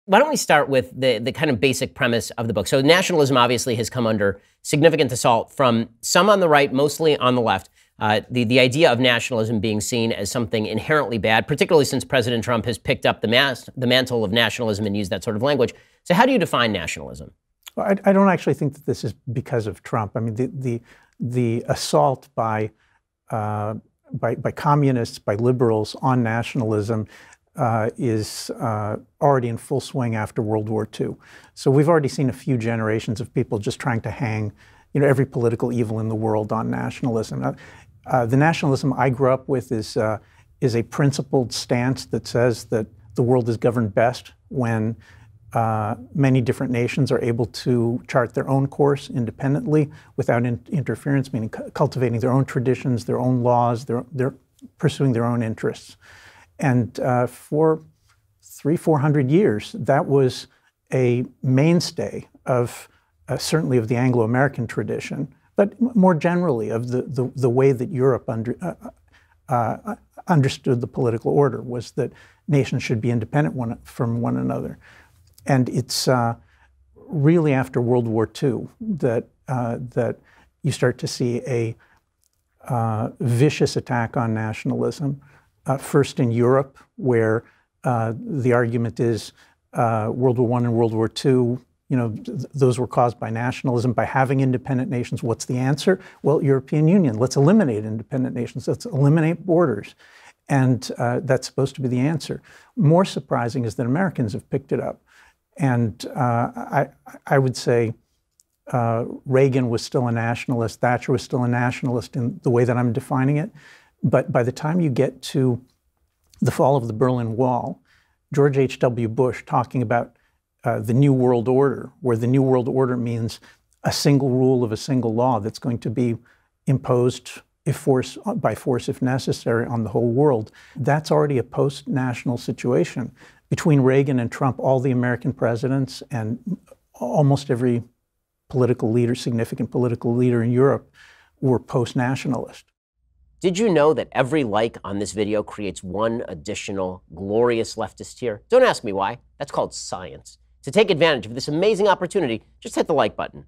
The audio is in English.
Why don't we start with the kind of basic premise of the book? So nationalism obviously has come under significant assault from some on the right, mostly on the left. The idea of nationalism being seen as something inherently bad, particularly since President Trump has picked up the mantle of nationalism and used that sort of language. So how do you define nationalism? Well, I don't actually think that this is because of Trump. I mean, the assault by communists, by liberals on nationalism is already in full swing after World War II. So we've already seen a few generations of people just trying to hang, every political evil in the world on nationalism. The nationalism I grew up with is a principled stance that says that the world is governed best when many different nations are able to chart their own course independently without interference, meaning cultivating their own traditions, their own laws, they're pursuing their own interests. And for 300-400 years, that was a mainstay of certainly of the Anglo-American tradition, but more generally of the way that Europe understood the political order, was that nations should be independent from one another. And it's really after World War II that you start to see a vicious attack on nationalism. First in Europe, where the argument is World War I and World War II, those were caused by nationalism, by having independent nations. What's the answer? Well, European Union. Let's eliminate independent nations. Let's eliminate borders. And that's supposed to be the answer. More surprising is that Americans have picked it up. And I would say Reagan was still a nationalist. Thatcher was still a nationalist in the way that I'm defining it. But by the time you get to the fall of the Berlin Wall, George H.W. Bush talking about the New World Order, where the New World Order means a single rule of a single law that's going to be imposed by force if necessary on the whole world. That's already a post-national situation. Between Reagan and Trump, all the American presidents and almost every political leader, significant political leader in Europe, were post-nationalist. Did you know that every like on this video creates one additional glorious leftist tier? Don't ask me why. That's called science. To take advantage of this amazing opportunity, just hit the like button.